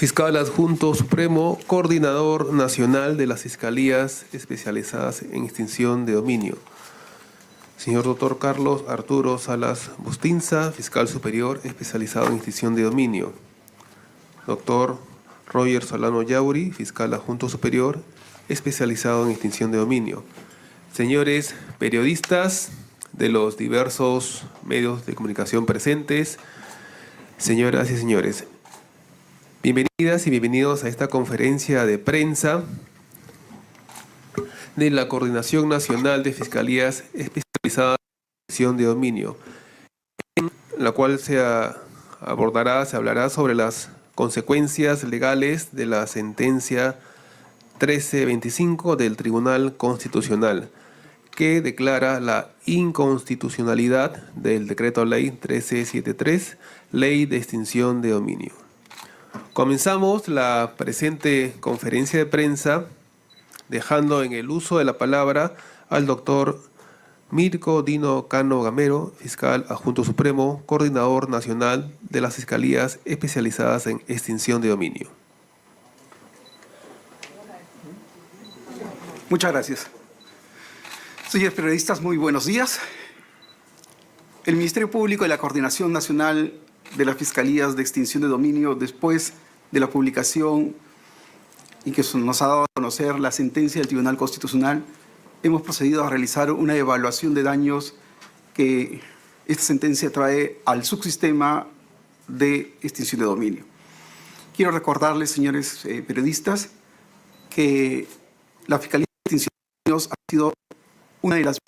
Fiscal Adjunto Supremo, Coordinador Nacional de las Fiscalías Especializadas en Extinción de Dominio. Señor Dr. Carlos Arturo Salas Bustinza, Fiscal Superior especializado en extinción de dominio. Doctor Roger Solano Yauri, Fiscal Adjunto Superior especializado en extinción de dominio. Señores periodistas de los diversos medios de comunicación presentes, señoras y señores, bienvenidas y bienvenidos a esta conferencia de prensa de la Coordinación Nacional de Fiscalías Especializadas en Extinción de Dominio, en la cual se hablará sobre las consecuencias legales de la sentencia 1325 del Tribunal Constitucional, que declara la inconstitucionalidad del Decreto Ley 1373, Ley de Extinción de Dominio. Comenzamos la presente conferencia de prensa dejando en el uso de la palabra al doctor Mirko Dino Cano Gamero, Fiscal Adjunto Supremo, Coordinador Nacional de las Fiscalías Especializadas en Extinción de Dominio. Muchas gracias. Señores periodistas, muy buenos días. El Ministerio Público y la Coordinación Nacional de las Fiscalías de Extinción de Dominio, después de la publicación y que nos ha dado a conocer la sentencia del Tribunal Constitucional, hemos procedido a realizar una evaluación de daños que esta sentencia trae al subsistema de extinción de dominio. Quiero recordarles, señores periodistas, que la Fiscalía de Extinción de Dominios ha sido una de las a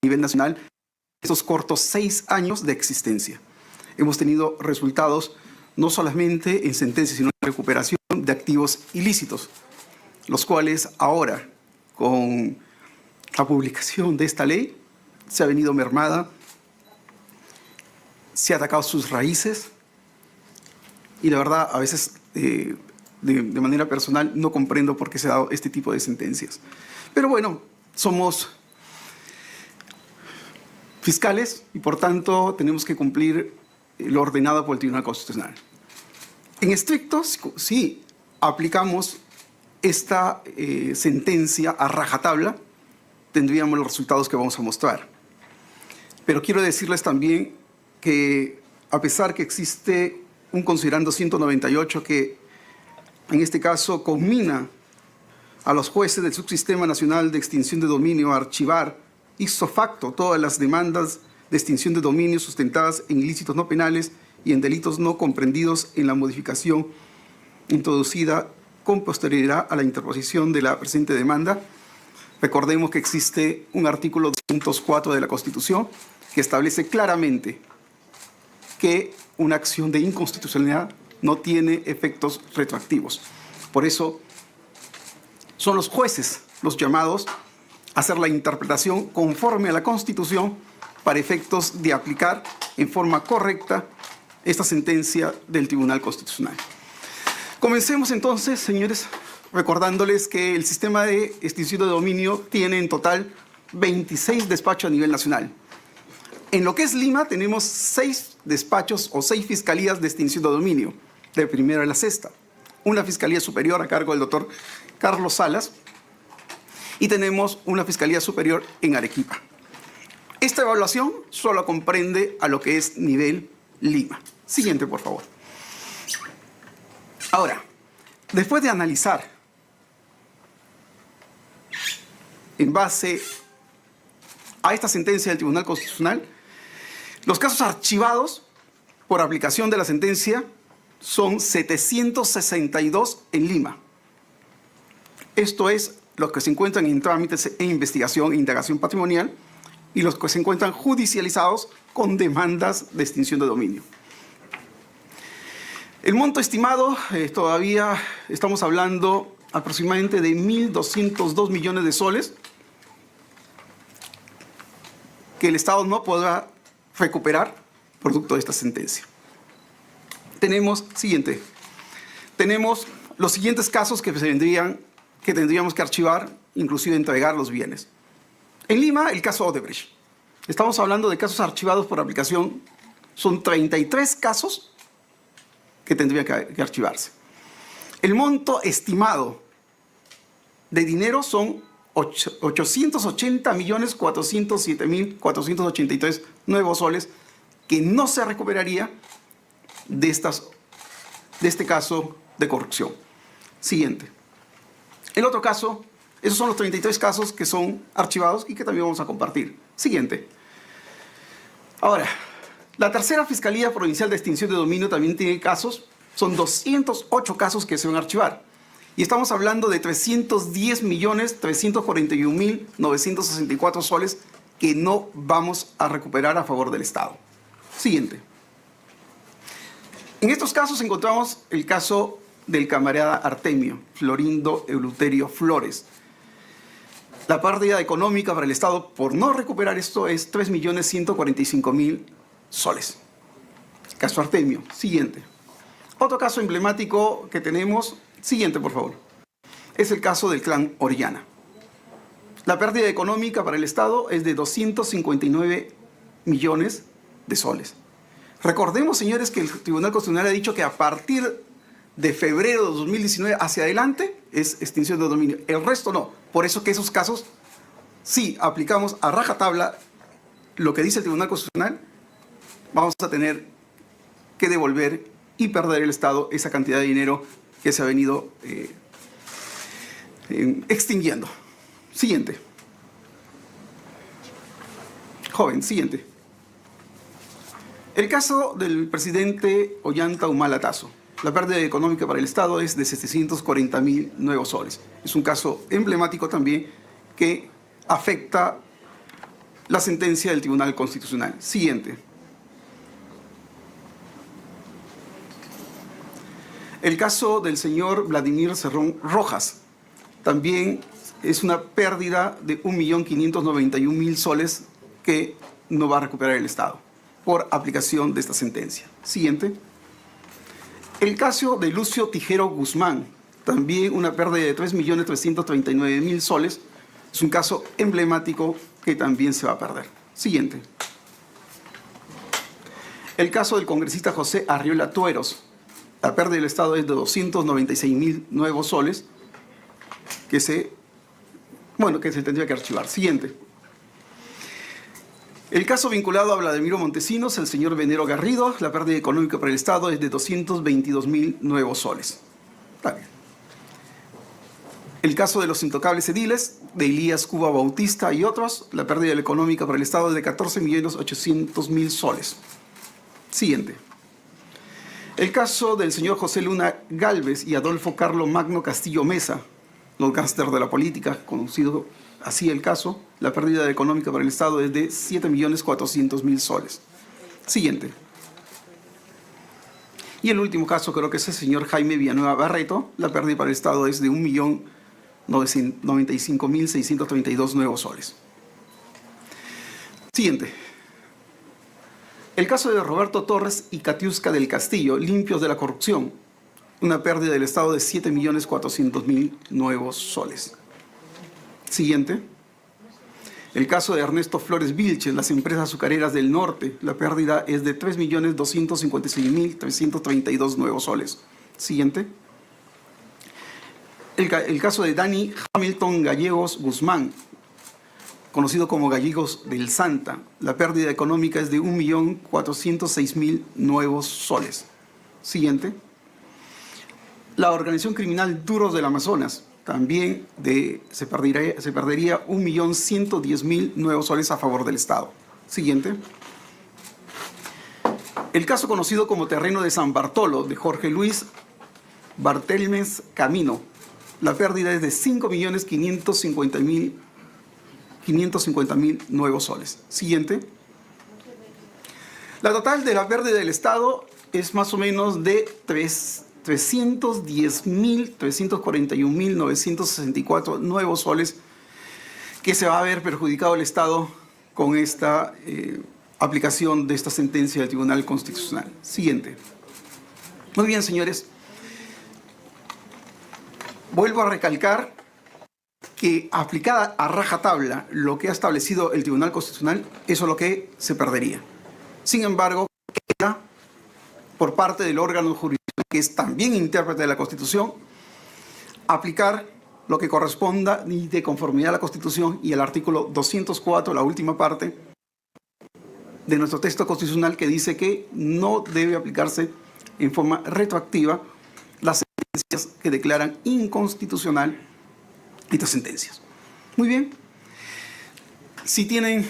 nivel nacional en estos cortos 6 años de existencia. Hemos tenido resultados no solamente en sentencias, sino en recuperación de activos ilícitos, los cuales ahora, con la publicación de esta ley, se ha venido mermada, se ha atacado sus raíces y la verdad a veces de manera personal no comprendo por qué se ha dado este tipo de sentencias. Pero bueno, somos fiscales y por tanto tenemos que cumplir lo ordenado por el Tribunal Constitucional. En estricto, si aplicamos esta sentencia a rajatabla, tendríamos los resultados que vamos a mostrar. Pero quiero decirles también que a pesar que existe un considerando 198 que en este caso conmina a los jueces del Subsistema Nacional de Extinción de Dominio a archivar ipso facto todas las demandas de extinción de dominio sustentadas en ilícitos no penales y en delitos no comprendidos en la modificación introducida con posterioridad a la interposición de la presente demanda. Recordemos que existe un artículo 204 de la Constitución que establece claramente que una acción de inconstitucionalidad no tiene efectos retroactivos. Por eso son los jueces los llamados a hacer la interpretación conforme a la Constitución para efectos de aplicar en forma correcta esta sentencia del Tribunal Constitucional. Comencemos entonces, señores, recordándoles que el sistema de extinción de dominio tiene en total 26 despachos a nivel nacional. En lo que es Lima tenemos 6 despachos o 6 fiscalías de extinción de dominio, de primera a la sexta. Una fiscalía superior a cargo del doctor Carlos Salas y tenemos una fiscalía superior en Arequipa. Esta evaluación solo comprende a lo que es nivel Lima. Siguiente, por favor. Ahora, después de analizar en base a esta sentencia del Tribunal Constitucional, los casos archivados por aplicación de la sentencia son 762 en Lima. Esto es los que se encuentran en trámites en investigación e indagación patrimonial y los que se encuentran judicializados con demandas de extinción de dominio. El monto estimado, todavía estamos hablando aproximadamente de 1.202 millones de soles que el Estado no podrá recuperar producto de esta sentencia. Tenemos los siguientes casos que tendríamos que archivar, inclusive entregar los bienes. En Lima, el caso Odebrecht. Estamos hablando de casos archivados por aplicación. Son 33 casos que tendrían que archivarse. El monto estimado de dinero son 880.407.483 nuevos soles que no se recuperaría de este caso de corrupción. Siguiente. El otro caso, esos son los 33 casos que son archivados y que también vamos a compartir. Siguiente. Ahora, la tercera Fiscalía Provincial de Extinción de Dominio también tiene casos. Son 208 casos que se van a archivar. Y estamos hablando de 310.341.964 soles que no vamos a recuperar a favor del Estado. Siguiente. En estos casos encontramos el caso del camarada Artemio Florindo Eleuterio Flores. La pérdida económica para el Estado por no recuperar esto es 3.145.000 soles. Caso Artemio. Siguiente. Otro caso emblemático que tenemos, siguiente por favor, es el caso del clan Orellana. La pérdida económica para el Estado es de 259 millones de soles. Recordemos, señores, que el Tribunal Constitucional ha dicho que a partir de febrero de 2019 hacia adelante es extinción de dominio. El resto no. Por eso que esos casos, si aplicamos a rajatabla lo que dice el Tribunal Constitucional, vamos a tener que devolver y perder el Estado esa cantidad de dinero que se ha venido extinguiendo. Siguiente. Joven, siguiente. El caso del presidente Ollanta Humala Tazo. La pérdida económica para el Estado es de 740.000 nuevos soles. Es un caso emblemático también que afecta la sentencia del Tribunal Constitucional. Siguiente. El caso del señor Vladimir Cerrón Rojas. También es una pérdida de 1.591.000 soles que no va a recuperar el Estado por aplicación de esta sentencia. Siguiente. El caso de Lucio Tijero Guzmán, también una pérdida de 3.339.000 soles. Es un caso emblemático que también se va a perder. Siguiente. El caso del congresista José Arriola Tueros. La pérdida del Estado es de 296.000 nuevos soles que se tendría que archivar. Siguiente. El caso vinculado a Vladimiro Montesinos, el señor Venero Garrido, la pérdida económica para el Estado es de 222.000 nuevos soles. Está bien. El caso de los intocables ediles, de Elías Cuba Bautista y otros, la pérdida económica para el Estado es de 14.800.000 soles. Siguiente. El caso del señor José Luna Gálvez y Adolfo Carlos Magno Castillo Mesa, los gángsters de la política, conocido así el caso, la pérdida económica para el Estado es de 7.400.000 soles. Siguiente. Y el último caso creo que es el señor Jaime Villanueva Barreto, la pérdida para el Estado es de 1.095.632 nuevos soles. Siguiente. El caso de Roberto Torres y Katiuska del Castillo, limpios de la corrupción, una pérdida del Estado de 7.400.000 nuevos soles. Siguiente. El caso de Ernesto Flores Vilches, las empresas azucareras del norte, la pérdida es de 3.256.332 nuevos soles. Siguiente. El caso de Dani Hamilton Gallegos Guzmán, conocido como Gallegos del Santa, la pérdida económica es de 1.406.000 nuevos soles. Siguiente. La organización criminal Duros del Amazonas, también se perdería 1.110.000 nuevos soles a favor del Estado. Siguiente. El caso conocido como Terreno de San Bartolo, de Jorge Luis Bartelmes Camino, la pérdida es de 5.550.000 nuevos soles. Siguiente. La total de la pérdida del Estado es más o menos de 341.964 nuevos soles que se va a ver perjudicado el Estado con esta aplicación de esta sentencia del Tribunal Constitucional. Siguiente. Muy bien, señores. Vuelvo a recalcar que aplicada a rajatabla lo que ha establecido el Tribunal Constitucional, eso es lo que se perdería. Sin embargo, queda por parte del órgano jurisdiccional, que es también intérprete de la Constitución, aplicar lo que corresponda y de conformidad a la Constitución y el artículo 204, la última parte de nuestro texto constitucional, que dice que no debe aplicarse en forma retroactiva las sentencias que declaran inconstitucional estas sentencias. Muy bien. Si tienen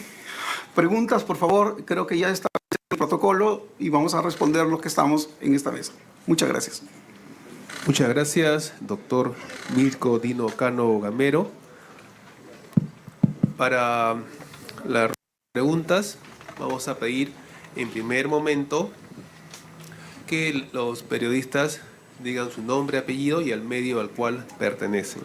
preguntas, por favor, creo que ya está el protocolo y vamos a responder los que estamos en esta mesa. Muchas gracias. Muchas gracias, doctor Mirko Dino Cano Gamero. Para las preguntas, vamos a pedir en primer momento que los periodistas digan su nombre, apellido y al medio al cual pertenecen.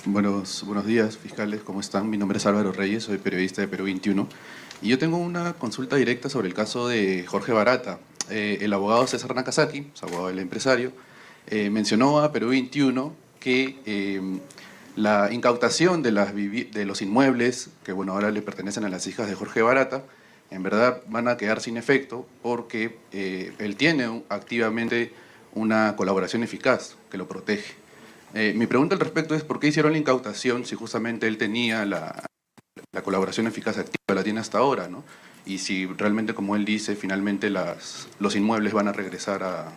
Buenos días, fiscales, ¿cómo están? Mi nombre es Álvaro Reyes, soy periodista de Perú 21. Y yo tengo una consulta directa sobre el caso de Jorge Barata. El abogado César Nakazaki, abogado del empresario, mencionó a Perú 21 que la incautación de los inmuebles, que bueno, ahora le pertenecen a las hijas de Jorge Barata, en verdad van a quedar sin efecto porque él tiene activamente una colaboración eficaz que lo protege. Mi pregunta al respecto es: ¿por qué hicieron la incautación si justamente él tenía la colaboración eficaz activa, la tiene hasta ahora, ¿no? Y si realmente, como él dice, finalmente los inmuebles van a regresar a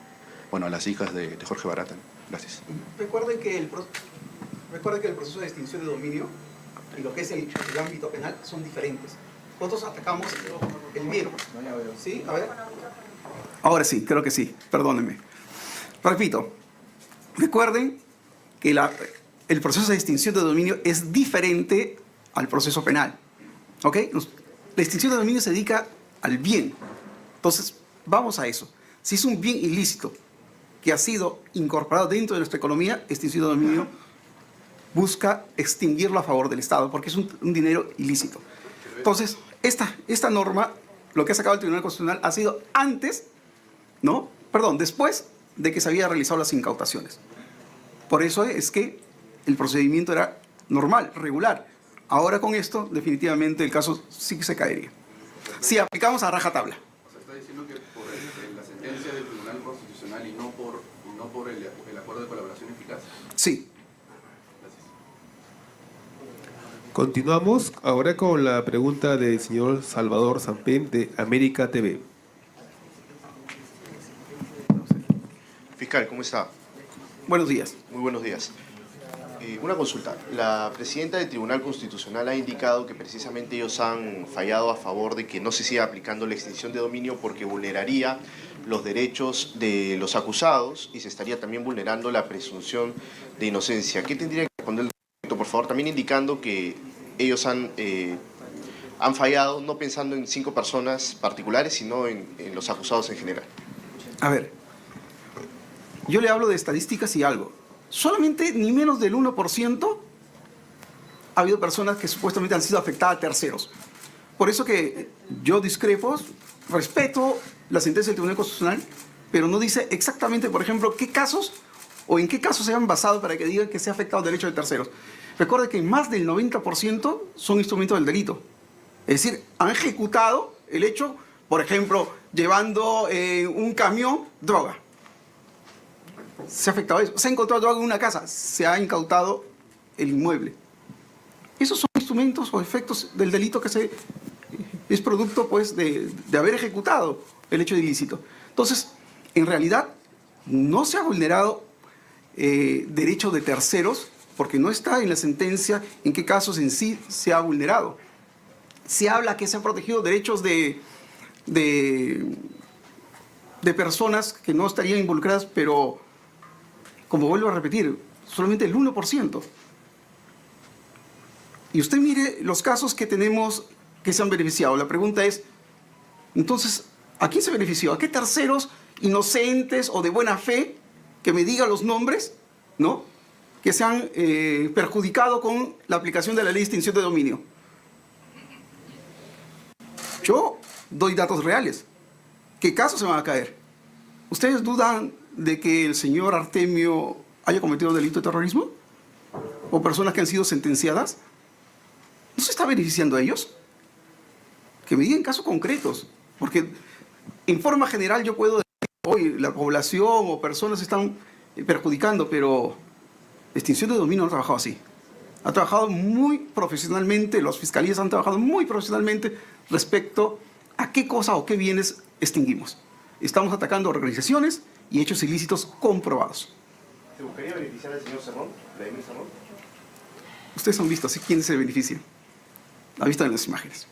las hijas de Jorge Barata, ¿no? Gracias. Recuerden que el proceso de extinción de dominio y lo que es el ámbito penal son diferentes. Nosotros atacamos el bien. ¿Sí? A ver. Ahora sí, creo que sí. Perdónenme. Repito. Recuerden que el proceso de extinción de dominio es diferente al proceso penal. ¿Ok? La extinción de dominio se dedica al bien. Entonces, vamos a eso. Si es un bien ilícito que ha sido incorporado dentro de nuestra economía, extinción de dominio busca extinguirlo a favor del Estado, porque es un dinero ilícito. Entonces, esta norma, lo que ha sacado el Tribunal Constitucional, ha sido antes, ¿no? Perdón, después de que se había realizado las incautaciones. Por eso es que el procedimiento era normal, regular. Ahora con esto, definitivamente el caso sí que se caería. Si aplicamos a rajatabla. O sea, está diciendo que por la sentencia del Tribunal Constitucional y no por el acuerdo de colaboración eficaz. Sí. Gracias. Continuamos ahora con la pregunta del señor Salvador Sampén de América TV. Fiscal, ¿cómo está? Buenos días. Muy buenos días. Una consulta. La presidenta del Tribunal Constitucional ha indicado que precisamente ellos han fallado a favor de que no se siga aplicando la extinción de dominio porque vulneraría los derechos de los acusados y se estaría también vulnerando la presunción de inocencia. ¿Qué tendría que responder el respecto, por favor? También indicando que ellos han fallado no pensando en 5 personas particulares, sino en los acusados en general. A ver, yo le hablo de estadísticas y algo. Solamente ni menos del 1% ha habido personas que supuestamente han sido afectadas a terceros. Por eso que yo discrepo, respeto la sentencia del Tribunal Constitucional, pero no dice exactamente, por ejemplo, qué casos o en qué casos se han basado para que digan que se ha afectado el derecho de terceros. Recuerde que más del 90% son instrumentos del delito. Es decir, han ejecutado el hecho, por ejemplo, llevando un camión droga. Se ha afectado eso. Se ha encontrado droga en una casa, se ha incautado el inmueble. Esos son instrumentos o efectos del delito que es producto, pues, de haber ejecutado el hecho ilícito. Entonces, en realidad, no se ha vulnerado derecho de terceros, porque no está en la sentencia en qué casos en sí se ha vulnerado. Se habla que se han protegido derechos de personas que no estarían involucradas, pero, como vuelvo a repetir, solamente el 1%. Y usted mire los casos que tenemos que se han beneficiado. La pregunta es, entonces, ¿a quién se benefició? ¿A qué terceros inocentes o de buena fe, que me digan los nombres, ¿no?, que se han perjudicado con la aplicación de la ley de extinción de dominio? Yo doy datos reales. ¿Qué casos se van a caer? ¿Ustedes dudan de que el señor Artemio haya cometido delito de terrorismo? ¿O personas que han sido sentenciadas? ¿No se está beneficiando a ellos? Que me digan casos concretos. Porque en forma general yo puedo decir, hoy la población o personas están perjudicando, pero la extinción de dominio no ha trabajado así. Ha trabajado muy profesionalmente, las fiscalías han trabajado muy profesionalmente respecto a qué cosa o qué bienes extinguimos. Estamos atacando organizaciones y hechos ilícitos comprobados. ¿Te gustaría beneficiar al señor Cerrón, Vladimir Cerrón? Ustedes han visto, ¿sí? ¿Quién se beneficia? La vista en las imágenes.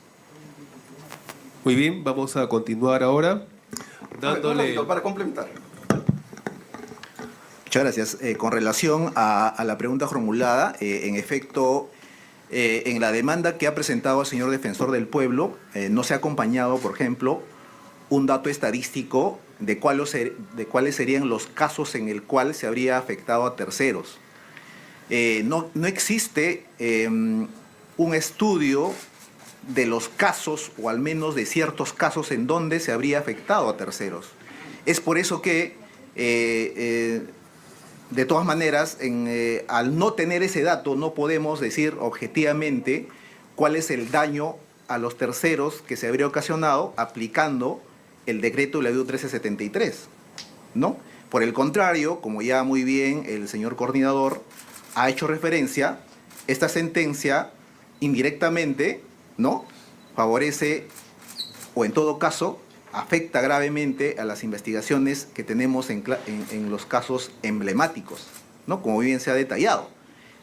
Muy bien, vamos a continuar ahora dándole... Para complementar. Muchas gracias. Con relación a la pregunta formulada, en efecto, en la demanda que ha presentado el señor defensor del pueblo, no se ha acompañado, por ejemplo, un dato estadístico de cuáles serían los casos en el cual se habría afectado a terceros. No existe un estudio de los casos, o al menos de ciertos casos en donde se habría afectado a terceros. Es por eso que, de todas maneras, al no tener ese dato, no podemos decir objetivamente cuál es el daño a los terceros que se habría ocasionado aplicando el decreto de la DU 1373, ¿no? Por el contrario, como ya muy bien el señor coordinador ha hecho referencia, esta sentencia indirectamente, ¿no?, favorece, o en todo caso, afecta gravemente a las investigaciones que tenemos en los casos emblemáticos, ¿no?, como bien se ha detallado.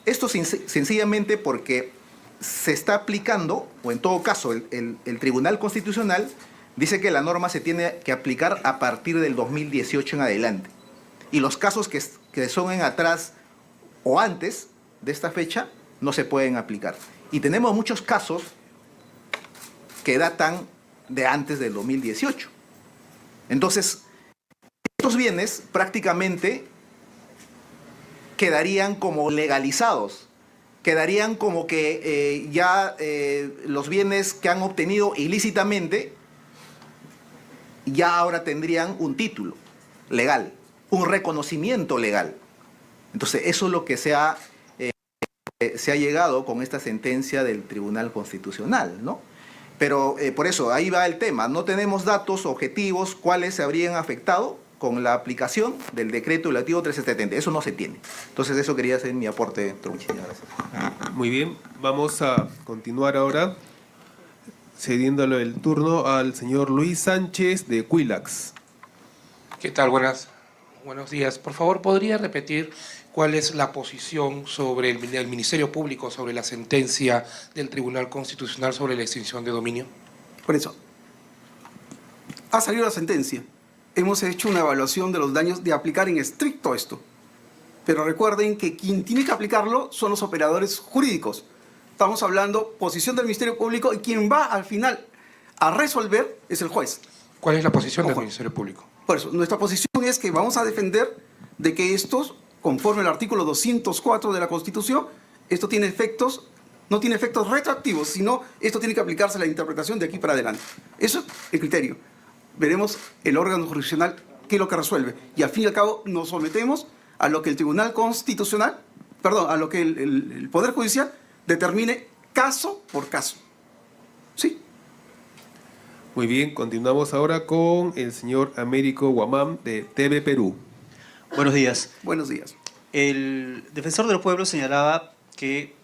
Esto sencillamente porque se está aplicando, o en todo caso, el Tribunal Constitucional dice que la norma se tiene que aplicar a partir del 2018 en adelante. Y los casos que son en atrás o antes de esta fecha no se pueden aplicar. Y tenemos muchos casos que datan de antes del 2018. Entonces, estos bienes prácticamente quedarían como legalizados, quedarían como que los bienes que han obtenido ilícitamente ya ahora tendrían un título legal, un reconocimiento legal. Entonces, eso es lo que se ha llegado con esta sentencia del Tribunal Constitucional, ¿no? Pero por eso, ahí va el tema. No tenemos datos objetivos cuáles se habrían afectado con la aplicación del decreto legislativo 1370. Eso no se tiene. Entonces, eso quería hacer mi aporte. Muchísimas gracias. Muy bien, vamos a continuar ahora cediéndole el turno al señor Luis Sánchez de Quilax. ¿Qué tal? Buenos días. Por favor, ¿podría repetir cuál es la posición sobre el Ministerio Público sobre la sentencia del Tribunal Constitucional sobre la extinción de dominio? Por eso, ha salido la sentencia. Hemos hecho una evaluación de los daños de aplicar en estricto esto. Pero recuerden que quien tiene que aplicarlo son los operadores jurídicos. Estamos hablando posición del Ministerio Público y quien va al final a resolver es el juez. ¿Cuál es la posición del Ministerio Público? Por eso, nuestra posición es que vamos a defender de que estos, conforme al artículo 204 de la Constitución, esto tiene efectos, no tiene efectos retroactivos, sino esto tiene que aplicarse a la interpretación de aquí para adelante. Eso es el criterio. Veremos el órgano jurisdiccional qué es lo que resuelve. Y al fin y al cabo nos sometemos a lo que el Tribunal Constitucional, a lo que el Poder Judicial determine caso por caso. ¿Sí? Muy bien, continuamos ahora con el señor Américo Guamán de TV Perú. Buenos días. Buenos días. El defensor del pueblo señalaba que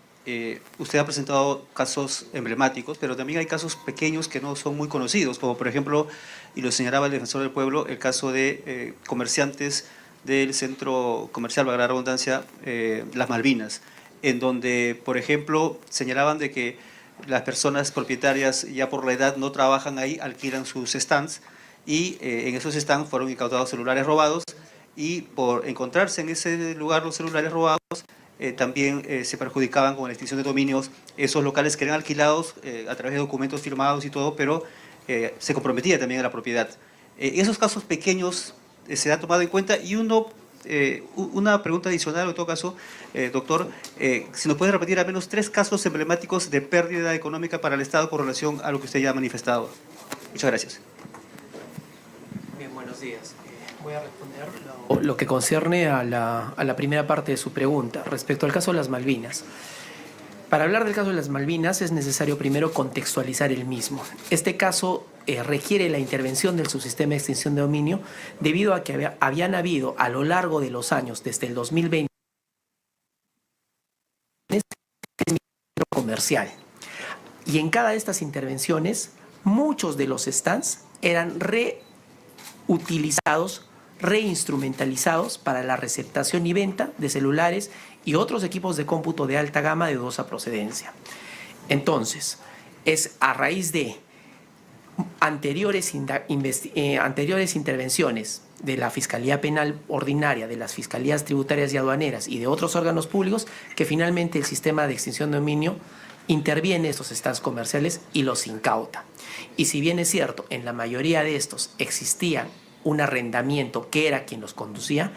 usted ha presentado casos emblemáticos, pero también hay casos pequeños que no son muy conocidos, como por ejemplo, y lo señalaba el defensor del pueblo, el caso de comerciantes del centro comercial, valga la redundancia, Las Malvinas, en donde, por ejemplo, señalaban de que las personas propietarias ya por la edad no trabajan ahí, alquilan sus stands y en esos stands fueron incautados celulares robados y por encontrarse en ese lugar los celulares robados también se perjudicaban con la extinción de dominios esos locales que eran alquilados a través de documentos firmados y todo, pero se comprometía también a la propiedad. Esos casos pequeños se han tomado en cuenta y una pregunta adicional, en todo caso, doctor, si nos puede repetir al menos 3 casos emblemáticos de pérdida económica para el Estado con relación a lo que usted ya ha manifestado. Muchas gracias. Bien, buenos días. Voy a responder lo que concierne a la primera parte de su pregunta respecto al caso de las Malvinas. Para hablar del caso de las Malvinas es necesario primero contextualizar el mismo. Este caso requiere la intervención del subsistema de extinción de dominio debido a que habían habido a lo largo de los años, desde el 2020, comercial. Y en cada de estas intervenciones, muchos de los stands eran reutilizados, reinstrumentalizados para la receptación y venta de celulares y otros equipos de cómputo de alta gama de dudosa procedencia. Entonces, es a raíz de anteriores intervenciones de la Fiscalía Penal Ordinaria, de las Fiscalías Tributarias y Aduaneras y de otros órganos públicos, que finalmente el sistema de extinción de dominio interviene estos stands comerciales y los incauta. Y si bien es cierto, en la mayoría de estos existía un arrendamiento que era quien los conducía,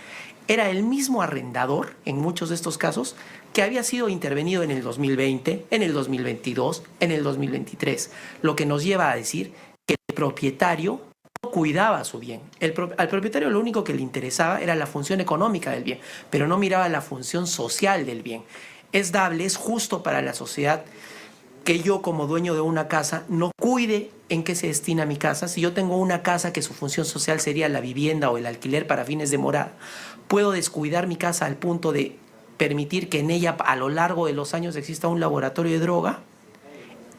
era el mismo arrendador, en muchos de estos casos, que había sido intervenido en el 2020, en el 2022, en el 2023, lo que nos lleva a decir que el propietario no cuidaba su bien. Al propietario lo único que le interesaba era la función económica del bien, pero no miraba la función social del bien. Es dable, es justo para la sociedad que yo como dueño de una casa no cuide en qué se destina mi casa. Si yo tengo una casa que su función social sería la vivienda o el alquiler para fines de morada, puedo descuidar mi casa al punto de permitir que en ella a lo largo de los años exista un laboratorio de droga.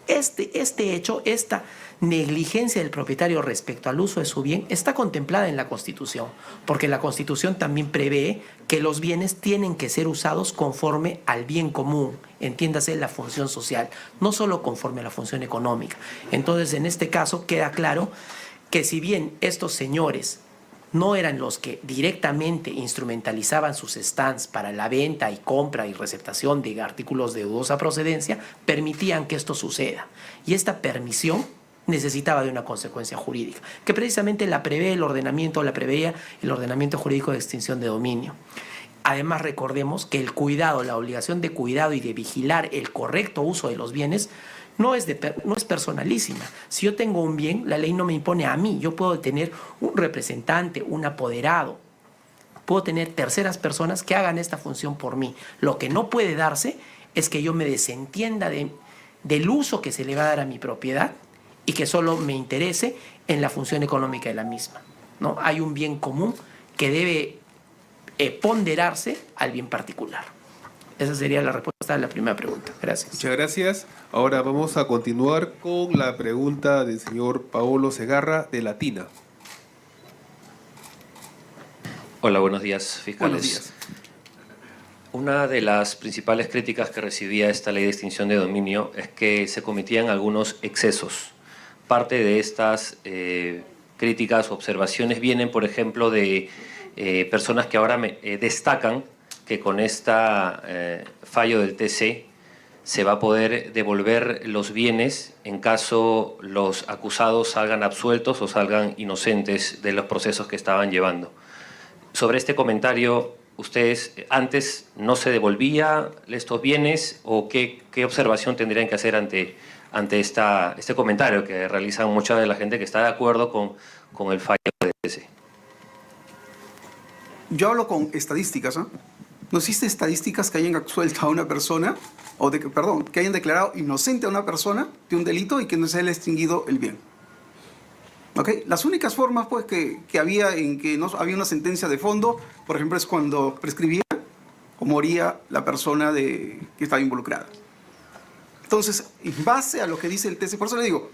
Este hecho, esta negligencia del propietario respecto al uso de su bien está contemplada en la Constitución, porque la Constitución también prevé que los bienes tienen que ser usados conforme al bien común, entiéndase la función social, no solo conforme a la función económica. Entonces, en este caso queda claro que si bien estos señores no eran los que directamente instrumentalizaban sus stands para la venta y compra y receptación de artículos de dudosa procedencia, permitían que esto suceda. Y esta permisión necesitaba de una consecuencia jurídica, que precisamente la preveía el ordenamiento jurídico de extinción de dominio. Además, recordemos que el cuidado, la obligación de cuidado y de vigilar el correcto uso de los bienes no es personalísima. Si yo tengo un bien, la ley no me impone a mí. Yo puedo tener un representante, un apoderado, puedo tener terceras personas que hagan esta función por mí. Lo que no puede darse es que yo me desentienda del uso que se le va a dar a mi propiedad y que solo me interese en la función económica de la misma, ¿no? Hay un bien común que debe ponderarse al bien particular. Esa sería la respuesta a la primera pregunta. Gracias. Muchas gracias. Ahora vamos a continuar con la pregunta del señor Paolo Segarra de Latina. Hola, buenos días, fiscales. Buenos días. Una de las principales críticas que recibía esta ley de extinción de dominio es que se cometían algunos excesos. Parte de estas críticas o observaciones vienen, por ejemplo, de personas que ahora destacan que con esta fallo del TC se va a poder devolver los bienes en caso los acusados salgan absueltos o salgan inocentes de los procesos que estaban llevando. Sobre este comentario, ¿ustedes antes no se devolvía estos bienes o qué observación tendrían que hacer ante este comentario que realizan mucha de la gente que está de acuerdo con el fallo del TC? Yo hablo con estadísticas, ¿no? No existen estadísticas que hayan absuelto a una persona, que hayan declarado inocente a una persona de un delito y que no se haya extinguido el bien. ¿Ok? Las únicas formas pues, que había en que no había una sentencia de fondo, por ejemplo, es cuando prescribía o moría la persona que estaba involucrada. Entonces, en base a lo que dice el TC, por eso le digo,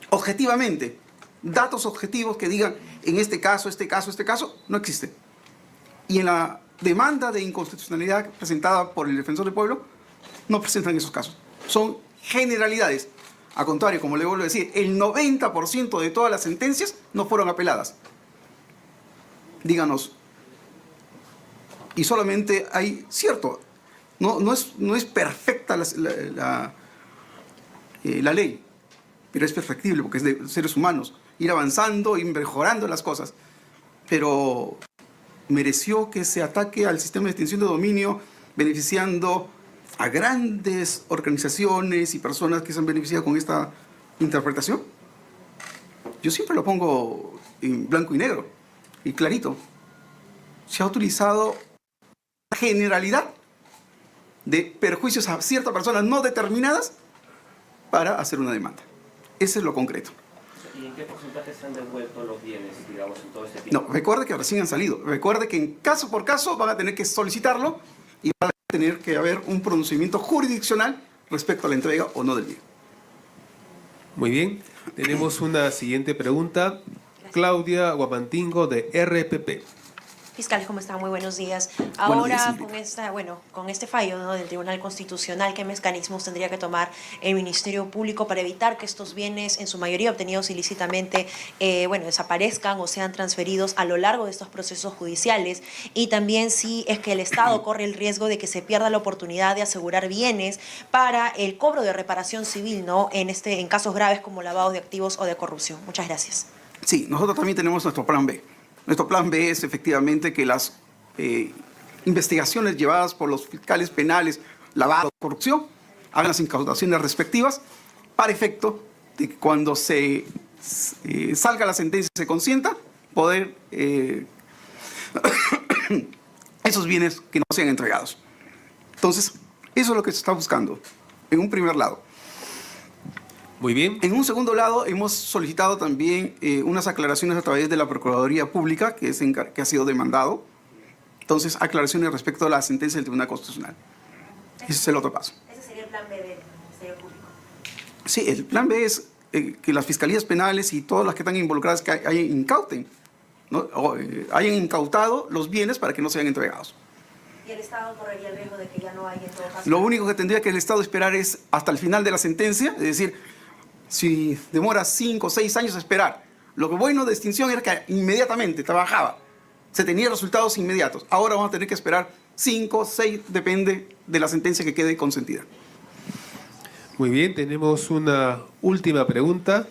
objetivamente, datos objetivos que digan en este caso, no existen. Y en la demanda de inconstitucionalidad presentada por el defensor del pueblo, no presentan esos casos. Son generalidades. Al contrario, como le vuelvo a decir, el 90% de todas las sentencias no fueron apeladas. Díganos. Y solamente hay, cierto, no es perfecta la ley, pero es perfectible porque es de seres humanos. Ir avanzando y mejorando las cosas. Pero mereció que se ataque al sistema de extinción de dominio beneficiando a grandes organizaciones y personas que se han beneficiado con esta interpretación. Yo siempre lo pongo en blanco y negro y clarito. Se ha utilizado la generalidad de perjuicios a ciertas personas no determinadas para hacer una demanda. Ese es lo concreto. ¿Y en qué porcentaje se han devuelto los bienes, digamos, en todo este tiempo? No, recuerde que recién han salido. Recuerde que en caso por caso van a tener que solicitarlo y va a tener que haber un pronunciamiento jurisdiccional respecto a la entrega o no del bien. Muy bien. Tenemos una siguiente pregunta. Claudia Guapantingo, de RPP. Fiscales, ¿cómo están? Muy buenos días. Buenos Ahora, días, con este fallo, ¿no?, del Tribunal Constitucional, ¿qué mecanismos tendría que tomar el Ministerio Público para evitar que estos bienes, en su mayoría obtenidos ilícitamente, desaparezcan o sean transferidos a lo largo de estos procesos judiciales? Y también si es que el Estado corre el riesgo de que se pierda la oportunidad de asegurar bienes para el cobro de reparación civil, ¿no?, en casos graves como lavados de activos o de corrupción. Muchas gracias. Sí, nosotros también tenemos nuestro plan B. Nuestro plan B es efectivamente que las investigaciones llevadas por los fiscales penales, lavado, corrupción, hagan las incautaciones respectivas para efecto de que cuando se salga la sentencia y se consienta, poder esos bienes que no sean entregados. Entonces, eso es lo que se está buscando, en un primer lado. Muy bien. En un segundo lado, hemos solicitado también unas aclaraciones a través de la Procuraduría Pública, que ha sido demandado. Entonces, aclaraciones respecto a la sentencia del Tribunal Constitucional. Ese es el otro paso. Ese sería el plan B del Ministerio Público. Sí, el plan B es que las fiscalías penales y todas las que están involucradas que incauten, ¿no? Hayan incautado los bienes para que no sean entregados. ¿Y el Estado correría el riesgo de que ya no haya en todo caso? Lo único que tendría que el Estado esperar es hasta el final de la sentencia, es decir, si demora 5 o 6 años esperar. Lo que bueno de extinción era que inmediatamente trabajaba, se tenía resultados inmediatos. Ahora vamos a tener que esperar 5, 6, depende de la sentencia que quede consentida. Muy bien, tenemos una última pregunta.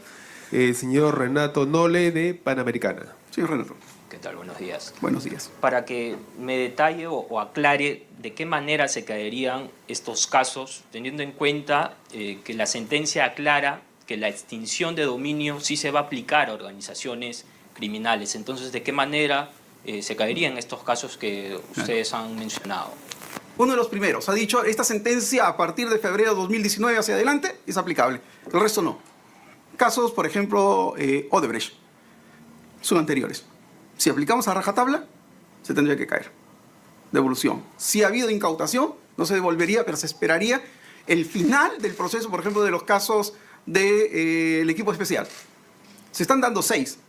Señor Renato Nole, de Panamericana. Señor Renato. ¿Qué tal? Buenos días. Buenos días. Para que me detalle o aclare de qué manera se caerían estos casos, teniendo en cuenta que la sentencia aclara que la extinción de dominio sí se va a aplicar a organizaciones criminales. Entonces, ¿de qué manera se caerían estos casos que ustedes han mencionado? Uno de los primeros ha dicho, esta sentencia a partir de febrero de 2019 hacia adelante es aplicable, el resto no. Casos, por ejemplo, Odebrecht, son anteriores. Si aplicamos a rajatabla, se tendría que caer. Devolución. Si ha habido incautación, no se devolvería, pero se esperaría el final del proceso, por ejemplo, de los casos del equipo especial. Se están dando 6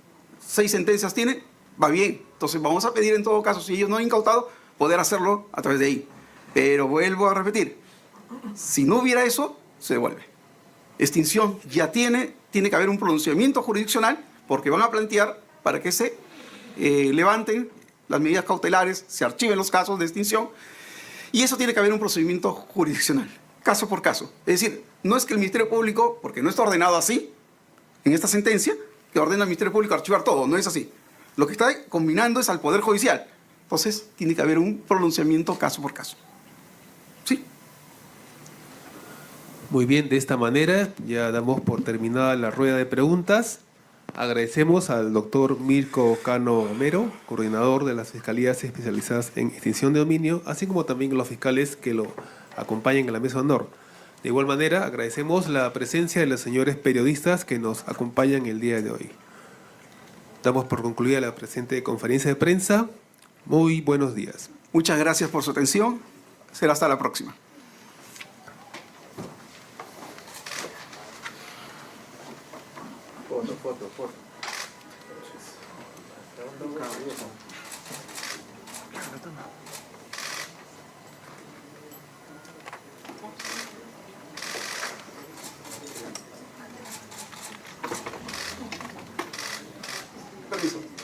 sentencias tienen, va bien. Entonces vamos a pedir en todo caso, si ellos no han incautado, poder hacerlo a través de ahí. Pero vuelvo a repetir, si no hubiera eso, se devuelve. Extinción ya tiene que haber un pronunciamiento jurisdiccional, porque van a plantear para que se levanten las medidas cautelares, se archiven los casos de extinción, y eso tiene que haber un procedimiento jurisdiccional, caso por caso. Es decir, no es que el Ministerio Público, porque no está ordenado así, en esta sentencia, que ordena al Ministerio Público archivar todo, no es así. Lo que está combinando es al Poder Judicial. Entonces, tiene que haber un pronunciamiento caso por caso. ¿Sí? Muy bien, de esta manera ya damos por terminada la rueda de preguntas. Agradecemos al doctor Mirko Cano Mero, coordinador de las Fiscalías Especializadas en Extinción de Dominio, así como también a los fiscales que lo acompañan en la mesa de honor. De igual manera, agradecemos la presencia de los señores periodistas que nos acompañan el día de hoy. Damos por concluida la presente conferencia de prensa. Muy buenos días. Muchas gracias por su atención. Será hasta la próxima. Foto. Permiso.